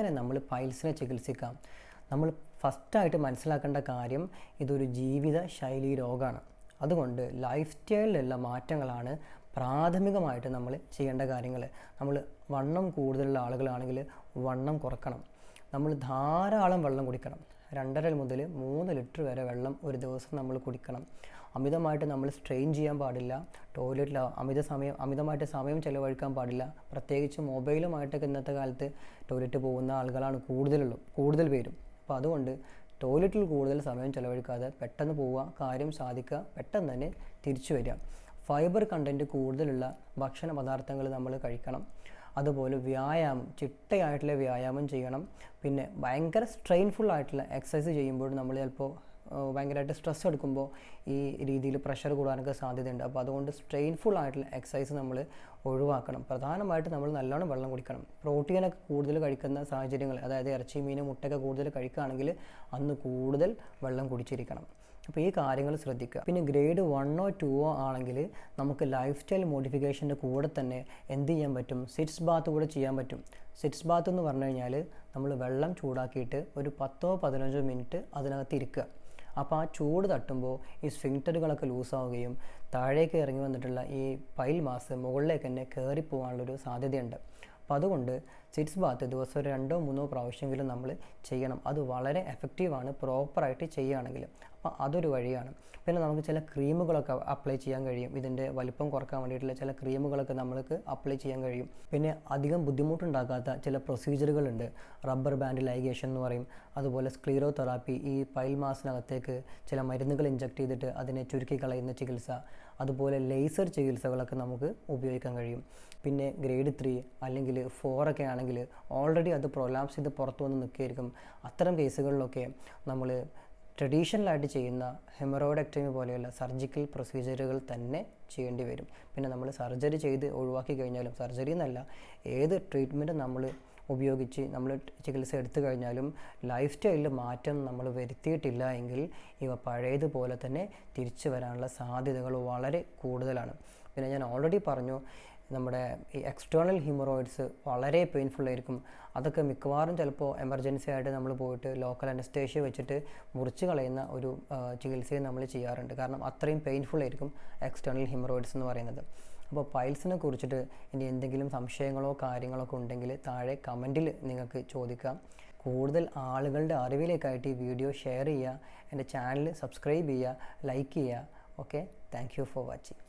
എങ്ങനെ നമ്മൾ പൈൽസിനെ ചികിത്സിക്കാം? നമ്മൾ ഫസ്റ്റായിട്ട് മനസ്സിലാക്കേണ്ട കാര്യം ഇതൊരു ജീവിത ശൈലി രോഗമാണ്. അതുകൊണ്ട് ലൈഫ് സ്റ്റൈലിലുള്ള മാറ്റങ്ങളാണ് പ്രാഥമികമായിട്ട് നമ്മൾ ചെയ്യേണ്ട കാര്യങ്ങൾ. നമ്മൾ വണ്ണം കൂടുതലുള്ള ആളുകളാണെങ്കിൽ വണ്ണം കുറക്കണം. നമ്മൾ ധാരാളം വെള്ളം കുടിക്കണം. 2.5 മുതൽ 3 ലിറ്റർ വരെ വെള്ളം ഒരു ദിവസം നമ്മൾ കുടിക്കണം. അമിതമായിട്ട് നമ്മൾ സ്ട്രെയിൻ ചെയ്യാൻ പാടില്ല. ടോയ്ലറ്റിൽ അമിതമായിട്ട് സമയം ചിലവഴിക്കാൻ പാടില്ല. പ്രത്യേകിച്ച് മൊബൈലുമായിട്ടൊക്കെ ഇന്നത്തെ കാലത്ത് ടോയ്ലറ്റ് പോകുന്ന ആളുകളാണ് കൂടുതൽ പേരും. അപ്പോൾ അതുകൊണ്ട് ടോയ്ലറ്റിൽ കൂടുതൽ സമയം ചിലവഴിക്കാതെ പെട്ടെന്ന് പോവുക, കാര്യം സാധിക്കുക, പെട്ടെന്ന് തന്നെ തിരിച്ചു വരിക. ഫൈബർ കണ്ടൻറ്റ് കൂടുതലുള്ള ഭക്ഷണ പദാർത്ഥങ്ങൾ നമ്മൾ കഴിക്കണം. അതുപോലെ ചിട്ടയായിട്ടുള്ള വ്യായാമം ചെയ്യണം. പിന്നെ ഭയങ്കര സ്ട്രെയിൻഫുൾ ആയിട്ടുള്ള എക്സസൈസ് ചെയ്യുമ്പോൾ നമ്മൾ ചിലപ്പോൾ ഭയങ്കരമായിട്ട് സ്ട്രെസ് എടുക്കുമ്പോൾ ഈ രീതിയിൽ പ്രഷർ കൂടാനൊക്കെ സാധ്യതയുണ്ട്. അപ്പോൾ അതുകൊണ്ട് സ്ട്രെയിൻഫുൾ ആയിട്ടുള്ള എക്സസൈസ് നമ്മൾ ഒഴിവാക്കണം. പ്രധാനമായിട്ട് നമ്മൾ നല്ലോണം വെള്ളം കുടിക്കണം. പ്രോട്ടീനൊക്കെ കൂടുതൽ കഴിക്കുന്ന സാഹചര്യങ്ങൾ, അതായത് ഇറച്ചി, മീൻ, മുട്ടയൊക്കെ കൂടുതൽ കഴിക്കുകയാണെങ്കിൽ അന്ന് കൂടുതൽ വെള്ളം കുടിച്ചിരിക്കണം. അപ്പോൾ ഈ കാര്യങ്ങൾ ശ്രദ്ധിക്കുക. പിന്നെ ഗ്രേഡ് 1 or 2 ആണെങ്കിൽ നമുക്ക് ലൈഫ് സ്റ്റൈൽ മോഡിഫിക്കേഷൻ്റെ കൂടെ തന്നെ എന്ത് ചെയ്യാൻ പറ്റും? സിറ്റ്സ് ബാത്ത് കൂടെ ചെയ്യാൻ പറ്റും. സിറ്റ്സ് ബാത്ത് എന്ന് പറഞ്ഞു കഴിഞ്ഞാൽ നമ്മൾ വെള്ളം ചൂടാക്കിയിട്ട് ഒരു 10-15 മിനിറ്റ് അതിനകത്ത് ഇരിക്കുക. അപ്പോൾ ആ ചൂട് തട്ടുമ്പോൾ ഈ സ്ഫിങ്ക്ടറുകളൊക്കെ ലൂസാവുകയും താഴേക്ക് ഇറങ്ങി വന്നിട്ടുള്ള ഈ പൈൽ മാസ് മുകളിലേക്ക് തന്നെ കയറിപ്പോകാനുള്ളൊരു സാധ്യതയുണ്ട്. അപ്പോൾ അതുകൊണ്ട് സിറ്റ്സ് ബാത്ത് ദിവസം 2-3 പ്രാവശ്യമെങ്കിലും നമ്മൾ ചെയ്യണം. അത് വളരെ എഫക്റ്റീവാണ് പ്രോപ്പറായിട്ട് ചെയ്യുകയാണെങ്കിൽ. അപ്പോൾ അതൊരു വഴിയാണ്. പിന്നെ നമുക്ക് ചില ക്രീമുകളൊക്കെ അപ്ലൈ ചെയ്യാൻ കഴിയും. ഇതിൻ്റെ വലിപ്പം കുറക്കാൻ വേണ്ടിയിട്ടുള്ള ചില ക്രീമുകളൊക്കെ നമ്മൾക്ക് അപ്ലൈ ചെയ്യാൻ കഴിയും. പിന്നെ അധികം ബുദ്ധിമുട്ടുണ്ടാക്കാത്ത ചില പ്രൊസീജിയറുകളുണ്ട്. റബ്ബർ ബാൻഡ് ലൈഗേഷൻ എന്ന് പറയും. അതുപോലെ സ്ക്ലീറോതെറാപ്പി, ഈ പൈൽ മാസിനകത്തേക്ക് ചില മരുന്നുകൾ ഇഞ്ചക്ട് ചെയ്തിട്ട് അതിനെ ചുരുക്കി കളയുന്ന ചികിത്സ. അതുപോലെ ലേസർ ചികിത്സകളൊക്കെ നമുക്ക് ഉപയോഗിക്കാൻ കഴിയും. പിന്നെ ഗ്രേഡ് 3 അല്ലെങ്കിൽ 4 ഒക്കെ ആണെങ്കിൽ ഓൾറെഡി അത് പ്രൊലാപ്സ് ചെയ്ത് പുറത്തു വന്ന് നിൽക്കുകയായിരിക്കും. അത്തരം കേസുകളിലൊക്കെ നമ്മൾ ട്രഡീഷണലായിട്ട് ചെയ്യുന്ന ഹെമറോയിഡക്ടമി പോലെയുള്ള സർജിക്കൽ പ്രൊസീജിയറുകൾ തന്നെ ചെയ്യേണ്ടി വരും. പിന്നെ നമ്മൾ സർജറി ചെയ്ത് ഒഴിവാക്കി കഴിഞ്ഞാലും, സർജറി എന്നല്ല, ഏത് ട്രീറ്റ്മെൻറ്റ് നമ്മൾ ഉപയോഗിച്ച് നമ്മൾ ചികിത്സ എടുത്തു കഴിഞ്ഞാലും ലൈഫ് സ്റ്റൈലിൽ മാറ്റം നമ്മൾ വരുത്തിയിട്ടില്ല എങ്കിൽ ഇവ പഴയതുപോലെ തന്നെ തിരിച്ചു വരാനുള്ള സാധ്യതകൾ വളരെ കൂടുതലാണ്. പിന്നെ ഞാൻ ഓൾറെഡി പറഞ്ഞു, നമ്മുടെ ഈ എക്സ്റ്റേണൽ ഹീമറോയിഡ്സ് വളരെ പെയിൻഫുൾ ആയിരിക്കും. അതൊക്കെ മിക്കവാറും ചിലപ്പോൾ എമർജൻസി ആയിട്ട് നമ്മൾ പോയിട്ട് ലോക്കൽ അനസ്തേഷ്യ വെച്ചിട്ട് മുറിച്ച് കളയുന്ന ഒരു ചികിത്സയും നമ്മൾ ചെയ്യാറുണ്ട്. കാരണം അത്രയും പെയിൻഫുൾ ആയിരിക്കും എക്സ്റ്റേണൽ ഹീമറോയിഡ്സ് എന്ന് പറയുന്നത്. അപ്പോൾ പൈൽസിനെ കുറിച്ചിട്ട് ഇനി എന്തെങ്കിലും സംശയങ്ങളോ കാര്യങ്ങളോ ഒക്കെ ഉണ്ടെങ്കിൽ താഴെ കമൻറ്റിൽ നിങ്ങൾക്ക് ചോദിക്കാം. കൂടുതൽ ആളുകളുടെ അറിവിലേക്കായിട്ട് ഈ വീഡിയോ ഷെയർ ചെയ്യുക. എൻ്റെ ചാനൽ സബ്സ്ക്രൈബ് ചെയ്യുക, ലൈക്ക് ചെയ്യുക. Okay, thank you for watching.